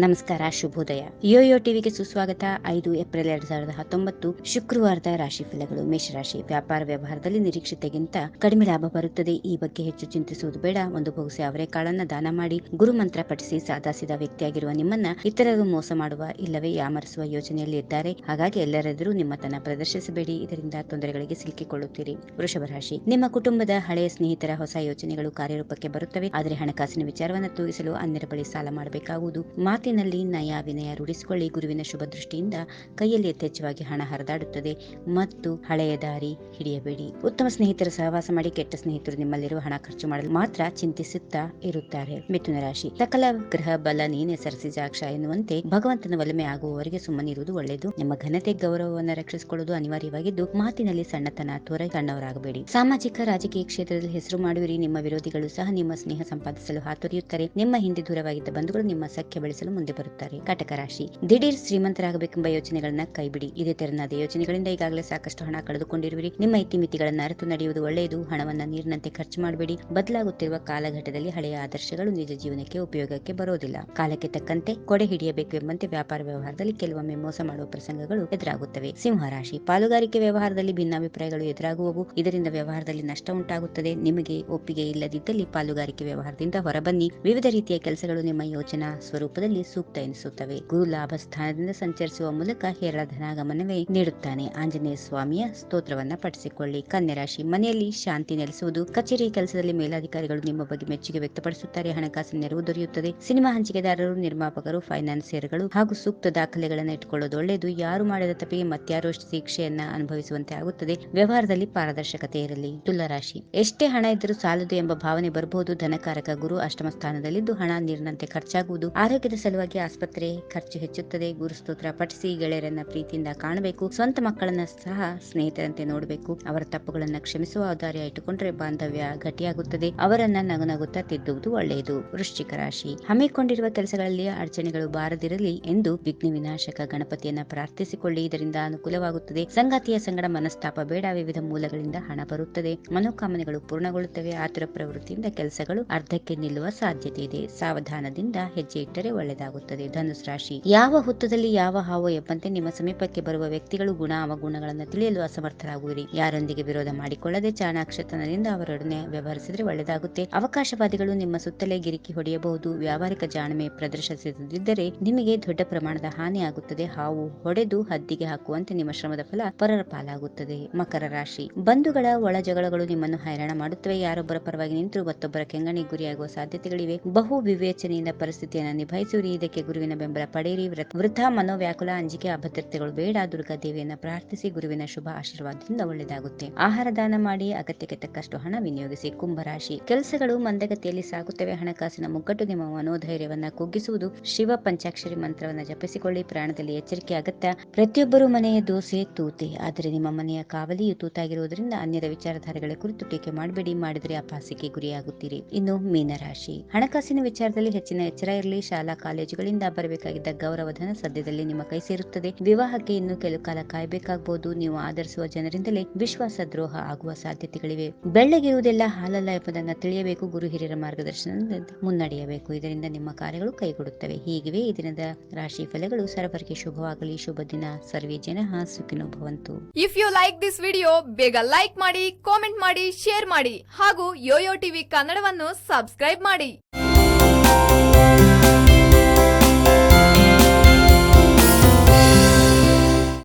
ನಮಸ್ಕಾರ, ಶುಭೋದಯ. ಯೋಯೋ ಟಿವಿಗೆ ಸುಸ್ವಾಗತ. 5 ಏಪ್ರಿಲ್ 2019 ಶುಕ್ರವಾರದ ರಾಶಿ ಫಲಗಳು. ಮೇಷರಾಶಿ. ವ್ಯಾಪಾರ ವ್ಯವಹಾರದಲ್ಲಿ ನಿರೀಕ್ಷಿತಗಿಂತ ಕಡಿಮೆ ಲಾಭ ಬರುತ್ತದೆ. ಈ ಬಗ್ಗೆ ಹೆಚ್ಚು ಚಿಂತಿಸುವುದು ಬೇಡ. ಒಂದು ಬಹುಸೆ ಅವರೆಕಾಳನ್ನ ದಾನ ಮಾಡಿ ಗುರು ಮಂತ್ರ ಪಠಿಸಿ. ಸಾದಾಸಿದ ವ್ಯಕ್ತಿಯಾಗಿರುವ ನಿಮ್ಮನ್ನ ಇತರರು ಮೋಸ ಮಾಡುವ ಇಲ್ಲವೇ ಯಾಮರಿಸುವ ಯೋಚನೆಯಲ್ಲಿ ಇದ್ದಾರೆ. ಹಾಗಾಗಿ ಎಲ್ಲರೆದುರು ನಿಮ್ಮತನ ಪ್ರದರ್ಶಿಸಬೇಡಿ. ಇದರಿಂದ ತೊಂದರೆಗಳಿಗೆ ಸಿಲುಕಿಕೊಳ್ಳುತ್ತೀರಿ. ವೃಷಭ ರಾಶಿ. ನಿಮ್ಮ ಕುಟುಂಬದ ಹಳೆಯ ಸ್ನೇಹಿತರ ಹೊಸ ಯೋಚನೆಗಳು ಕಾರ್ಯರೂಪಕ್ಕೆ ಬರುತ್ತವೆ. ಆದರೆ ಹಣಕಾಸಿನ ವಿಚಾರವನ್ನು ತೂಗಿಸಲು ಅನ್ಯರ ಬಳಿ ಸಾಲ ಮಾಡಬೇಕಾಗುವುದು. ಮಾತಿನಲ್ಲಿ ನಯ ವಿನಯ ರೂಢಿಸಿಕೊಳ್ಳಿ. ಗುರುವಿನ ಶುಭ ದೃಷ್ಟಿಯಿಂದ ಕೈಯಲ್ಲಿ ಯಥೇಚ್ಛವಾಗಿ ಹಣ ಹರಿದಾಡುತ್ತದೆ ಮತ್ತು ಹಳೆಯ ದಾರಿ ಹಿಡಿಯಬೇಡಿ. ಉತ್ತಮ ಸ್ನೇಹಿತರ ಸಹವಾಸ ಮಾಡಿ. ಕೆಟ್ಟ ಸ್ನೇಹಿತರು ನಿಮ್ಮಲ್ಲಿರುವ ಹಣ ಖರ್ಚು ಮಾಡಲು ಮಾತ್ರ ಚಿಂತಿಸುತ್ತಾ ಇರುತ್ತಾರೆ. ಮಿಥುನ ರಾಶಿ. ಸಕಲ ಗ್ರಹ ಬಲ ನೀನೆ ಸರಸಿಜಾಕ್ಷ ಎನ್ನುವಂತೆ ಭಗವಂತನ ಒಲಮೆ ಆಗುವವರೆಗೆ ಸುಮ್ಮನಿರುವುದು ಒಳ್ಳೆಯದು. ನಿಮ್ಮ ಘನತೆ ಗೌರವವನ್ನು ರಕ್ಷಿಸಿಕೊಳ್ಳುವುದು ಅನಿವಾರ್ಯವಾಗಿದ್ದು ಮಾತಿನಲ್ಲಿ ಸಣ್ಣತನ ತೋರ ಸಣ್ಣವರಾಗಬೇಡಿ. ಸಾಮಾಜಿಕ ರಾಜಕೀಯ ಕ್ಷೇತ್ರದಲ್ಲಿ ಹೆಸರು ಮಾಡುವಿರಿ. ನಿಮ್ಮ ವಿರೋಧಿಗಳು ಸಹ ನಿಮ್ಮ ಸ್ನೇಹ ಸಂಪಾದಿಸಲು ಹಾತೊರೆಯುತ್ತಾರೆ. ನಿಮ್ಮ ಹಿಂದೆ ದೂರವಾಗಿದ್ದ ಬಂಧುಗಳು ನಿಮ್ಮ ಸಖ್ಯ ಬೆಳೆಸಲು ಮುಂದೆ ಬರುತ್ತಾರೆ. ಕಟಕ ರಾಶಿ. ದಿಢೀರ್ ಶ್ರೀಮಂತರಾಗಬೇಕೆಂಬ ಯೋಚನೆಗಳನ್ನ ಕೈಬಿಡಿ. ಇದೇ ತೆರನಾದ ಯೋಚನೆಗಳಿಂದ ಈಗಾಗಲೇ ಸಾಕಷ್ಟು ಹಣ ಕಳೆದುಕೊಂಡಿರುವಿರಿ. ನಿಮ್ಮ ಇತಿಮಿತಿಗಳನ್ನು ಅರಿತು ನಡೆಯುವುದು ಒಳ್ಳೆಯದು. ಹಣವನ್ನ ನೀರಿನಂತೆ ಖರ್ಚು ಮಾಡಬೇಡಿ. ಬದಲಾಗುತ್ತಿರುವ ಕಾಲಘಟ್ಟದಲ್ಲಿ ಹಳೆಯ ಆದರ್ಶಗಳು ನಿಜ ಜೀವನಕ್ಕೆ ಉಪಯೋಗಕ್ಕೆ ಬರೋದಿಲ್ಲ. ಕಾಲಕ್ಕೆ ತಕ್ಕಂತೆ ಕೊಡೆ ಹಿಡಿಯಬೇಕು ಎಂಬಂತೆ ವ್ಯಾಪಾರ ವ್ಯವಹಾರದಲ್ಲಿ ಕೆಲವೊಮ್ಮೆ ಮೋಸ ಮಾಡುವ ಪ್ರಸಂಗಗಳು ಎದುರಾಗುತ್ತವೆ. ಸಿಂಹ ರಾಶಿ. ಪಾಲುಗಾರಿಕೆ ವ್ಯವಹಾರದಲ್ಲಿ ಭಿನ್ನಾಭಿಪ್ರಾಯಗಳು ಎದುರಾಗುವವು. ಇದರಿಂದ ವ್ಯವಹಾರದಲ್ಲಿ ನಷ್ಟ ಉಂಟಾಗುತ್ತದೆ. ನಿಮಗೆ ಒಪ್ಪಿಗೆ ಇಲ್ಲದಿದ್ದಲ್ಲಿ ಪಾಲುಗಾರಿಕೆ ವ್ಯವಹಾರದಿಂದ ಹೊರಬನ್ನಿ. ವಿವಿಧ ರೀತಿಯ ಕೆಲಸಗಳು ನಿಮ್ಮ ಯೋಜನಾ ಸ್ವರೂಪದಲ್ಲಿ ಸೂಕ್ತ ಎನಿಸುತ್ತವೆ. ಗುರು ಲಾಭ ಸ್ಥಾನದಿಂದ ಸಂಚರಿಸುವ ಮೂಲಕ ಹೇರಳ ಧನಾಗಮನವೇ ನೀಡುತ್ತಾನೆ. ಆಂಜನೇಯ ಸ್ವಾಮಿಯ ಸ್ತೋತ್ರವನ್ನ ಪಠಿಸಿಕೊಳ್ಳಿ. ಕನ್ಯಾ ರಾಶಿ. ಮನೆಯಲ್ಲಿ ಶಾಂತಿ ನೆಲೆಸುವುದು. ಕಚೇರಿ ಕೆಲಸದಲ್ಲಿ ಮೇಲಾಧಿಕಾರಿಗಳು ನಿಮ್ಮ ಬಗ್ಗೆ ಮೆಚ್ಚುಗೆ ವ್ಯಕ್ತಪಡಿಸುತ್ತಾರೆ. ಹಣಕಾಸಿನ ನೆರವು ದೊರೆಯುತ್ತದೆ. ಸಿನಿಮಾ ಹಂಚಿಕೆದಾರರು, ನಿರ್ಮಾಪಕರು, ಫೈನಾನ್ಸಿಯರ್ಗಳು ಹಾಗೂ ಸೂಕ್ತ ದಾಖಲೆಗಳನ್ನು ಇಟ್ಟುಕೊಳ್ಳುವುದು ಒಳ್ಳೆಯದು. ಯಾರು ಮಾಡಿದ ತಪ್ಪಿಗೆ ಮತ್ಯಾರೋ ಶಿಕ್ಷೆಯನ್ನ ಅನುಭವಿಸುವಂತೆ ಆಗುತ್ತದೆ. ವ್ಯವಹಾರದಲ್ಲಿ ಪಾರದರ್ಶಕತೆ ಇರಲಿ. ತುಲಾ ರಾಶಿ. ಎಷ್ಟೇ ಹಣ ಇದ್ದರೂ ಸಾಲದು ಎಂಬ ಭಾವನೆ ಬರಬಹುದು. ಧನಕಾರಕ ಗುರು ಅಷ್ಟಮ ಸ್ಥಾನದಲ್ಲಿದ್ದು ಹಣ ನೀರಿನಂತೆ ಖರ್ಚಾಗುವುದು. ಆರೋಗ್ಯದ ಸಲುವಾಗಿ ಆಸ್ಪತ್ರೆ ಖರ್ಚು ಹೆಚ್ಚುತ್ತದೆ. ಗುರು ಸ್ತೋತ್ರ ಪಠಿಸಿ. ಗೆಳೆಯರನ್ನ ಪ್ರೀತಿಯಿಂದ ಕಾಣಬೇಕು. ಸ್ವಂತ ಮಕ್ಕಳನ್ನ ಸಹ ಸ್ನೇಹಿತರಂತೆ ನೋಡಬೇಕು. ಅವರ ತಪ್ಪುಗಳನ್ನ ಕ್ಷಮಿಸುವ ಔದಾರ್ಯ ಇಟ್ಟುಕೊಂಡ್ರೆ ಬಾಂಧವ್ಯ ಗಟ್ಟಿಯಾಗುತ್ತದೆ. ಅವರನ್ನ ನಗುನಗುತ್ತಾ ತಿದ್ದುವುದು ಒಳ್ಳೆಯದು. ವೃಶ್ಚಿಕ ರಾಶಿ. ಹಮ್ಮಿಕೊಂಡಿರುವ ಕೆಲಸಗಳಲ್ಲಿ ಅಡಚಣೆಗಳು ಬಾರದಿರಲಿ ಎಂದು ವಿಘ್ನ ವಿನಾಶಕ ಗಣಪತಿಯನ್ನ ಪ್ರಾರ್ಥಿಸಿಕೊಳ್ಳಿ. ಇದರಿಂದ ಅನುಕೂಲವಾಗುತ್ತದೆ. ಸಂಗಾತಿಯ ಸಂಗಡ ಮನಸ್ತಾಪ ಬೇಡ. ವಿವಿಧ ಮೂಲಗಳಿಂದ ಹಣ ಬರುತ್ತದೆ. ಮನೋಕಾಮನೆಗಳು ಪೂರ್ಣಗೊಳ್ಳುತ್ತವೆ. ಆತುರ ಪ್ರವೃತ್ತಿಯಿಂದ ಕೆಲಸಗಳು ಅರ್ಧಕ್ಕೆ ನಿಲ್ಲುವ ಸಾಧ್ಯತೆ ಇದೆ. ಸಾವಧಾನದಿಂದ ಹೆಜ್ಜೆ ಇಟ್ಟರೆ ಒಳ್ಳೆಯದಾಗುತ್ತದೆ. ಧನುಸ್ ರಾಶಿ. ಯಾವ ಹುತ್ತದಲ್ಲಿ ಯಾವ ಹಾವು ಎಂಬಂತೆ ನಿಮ್ಮ ಸಮೀಪಕ್ಕೆ ಬರುವ ವ್ಯಕ್ತಿಗಳು ಗುಣ ಅವಗುಣಗಳನ್ನು ತಿಳಿಯಲು ಅಸಮರ್ಥರಾಗುವಿರಿ. ಯಾರೊಂದಿಗೆ ವಿರೋಧ ಮಾಡಿಕೊಳ್ಳದೆ ಚಾಣಾಕ್ಷತನದಿಂದ ಅವರೊಡನೆ ವ್ಯವಹರಿಸಿದ್ರೆ ಒಳ್ಳೆಯದಾಗುತ್ತೆ. ಅವಕಾಶವಾದಿಗಳು ನಿಮ್ಮ ಸುತ್ತಲೇ ಗಿರಿಕಿ ಹೊಡೆಯಬಹುದು. ವ್ಯಾವಹಾರಿಕ ಜಾಣ್ಮೆ ಪ್ರದರ್ಶಿಸದಿದ್ದರೆ ನಿಮಗೆ ದೊಡ್ಡ ಪ್ರಮಾಣದ ಹಾನಿ ಆಗುತ್ತದೆ. ಹಾವು ಹೊಡೆದು ಹದ್ದಿಗೆ ಹಾಕುವಂತೆ ನಿಮ್ಮ ಶ್ರಮದ ಫಲ ಪರರ ಪಾಲಾಗುತ್ತದೆ. ಮಕರ ರಾಶಿ. ಬಂಧುಗಳ ಒಳ ಜಗಳಗಳು ನಿಮ್ಮನ್ನು ಹೈರಾಣ ಮಾಡುತ್ತವೆ. ಯಾರೊಬ್ಬರ ಪರವಾಗಿ ನಿಂತು ಮತ್ತೊಬ್ಬರ ಕೆಂಗಣಿ ಗುರಿಯಾಗುವ ಸಾಧ್ಯತೆಗಳಿವೆ. ಬಹು ವಿವೇಚನೆಯಿಂದ ಪರಿಸ್ಥಿತಿಯನ್ನು ನಿಭಾಯಿಸುವಿರಿ. ಇದಕ್ಕೆ ಗುರುವಿನ ಬೆಂಬಲ ಪಡೆಯಿರಿ. ವೃಥಾ ಮನೋವ್ಯಾಕುಲ, ಅಂಜಿಕೆ, ಅಭದ್ರತೆಗಳು ಬೇಡ. ದುರ್ಗಾದೇವಿಯನ್ನ ಪ್ರಾರ್ಥಿಸಿ. ಗುರುವಿನ ಶುಭ ಆಶೀರ್ವಾದದಿಂದ ಒಳ್ಳೆಯದಾಗುತ್ತೆ. ಆಹಾರ ದಾನ ಮಾಡಿ. ಅಗತ್ಯಕ್ಕೆ ತಕ್ಕಷ್ಟು ಹಣ ವಿನಿಯೋಗಿಸಿ. ಕುಂಭರಾಶಿ. ಕೆಲಸಗಳು ಮಂದಗತಿಯಲ್ಲಿ ಸಾಗುತ್ತವೆ. ಹಣಕಾಸಿನ ಮುಗ್ಗಟ್ಟು ನಿಮ್ಮ ಮನೋಧೈರ್ಯವನ್ನ ಕುಗ್ಗಿಸುವುದು. ಶಿವ ಪಂಚಾಕ್ಷರಿ ಮಂತ್ರವನ್ನ ಜಪಿಸಿಕೊಳ್ಳಿ. ಪ್ರಯಾಣದಲ್ಲಿ ಎಚ್ಚರಿಕೆ ಅಗತ್ಯ. ಪ್ರತಿಯೊಬ್ಬರು ಮನೆಯ ದೋಸೆ ತೂತೆ, ಆದರೆ ನಿಮ್ಮ ಮನೆಯ ಕಾವಲಿಯು ತೂತಾಗಿರುವುದರಿಂದ ಅನ್ಯರ ವಿಚಾರಧಾರೆಗಳ ಕುರಿತು ಟೀಕೆ ಮಾಡಬೇಡಿ. ಮಾಡಿದರೆ ಅಪಾಸಕ್ಕೆ ಗುರಿಯಾಗುತ್ತೀರಿ. ಇನ್ನು ಮೀನರಾಶಿ. ಹಣಕಾಸಿನ ವಿಚಾರದಲ್ಲಿ ಹೆಚ್ಚಿನ ಎಚ್ಚರ ಇರಲಿ. ಶಾಲಾ ಕಾಲೇಜುಗಳಿಂದ ಬರಬೇಕಾಗಿದ್ದ ಗೌರವಧನ ಸದ್ಯದಲ್ಲಿ ನಿಮ್ಮ ಕೈ ಸೇರುತ್ತದೆ. ವಿವಾಹಕ್ಕೆ ಇನ್ನು ಕೆಲವು ಕಾಲ ಕಾಯಬೇಕಾಗಬಹುದು. ನೀವು ಆಧರಿಸುವ ಜನರಿಂದಲೇ ವಿಶ್ವಾಸ ದ್ರೋಹ ಆಗುವ ಸಾಧ್ಯತೆಗಳಿವೆ. ಬೆಳ್ಳಗಿರುವುದೆಲ್ಲ ಹಾಲಲ್ಲ ಎಂಬುದನ್ನು ತಿಳಿಯಬೇಕು. ಗುರು ಹಿರಿಯರ ಮಾರ್ಗದರ್ಶನದಿಂದ ಮುನ್ನಡೆಯಬೇಕು. ಇದರಿಂದ ನಿಮ್ಮ ಕಾರ್ಯಗಳು ಕೈಗೂಡುತ್ತವೆ. ಹೀಗಿವೆ ಈ ದಿನದ ರಾಶಿ ಫಲಗಳು. ಸರ್ವರಿಗೆ ಶುಭವಾಗಲಿ. ಶುಭ ದಿನ. ಸರ್ವೇ ಜನಃ ಸುಖಿನೋ ಭವಂತು. If you like this video, ಬೇಗ ಲೈಕ್ ಮಾಡಿ, ಕಾಮೆಂಟ್ ಮಾಡಿ, ಶೇರ್ ಮಾಡಿ ಹಾಗೂ ಯೋಯೋ ಟಿವಿ ಕನ್ನಡವನ್ನು ಸಬ್ಸ್ಕ್ರೈಬ್ ಮಾಡಿ.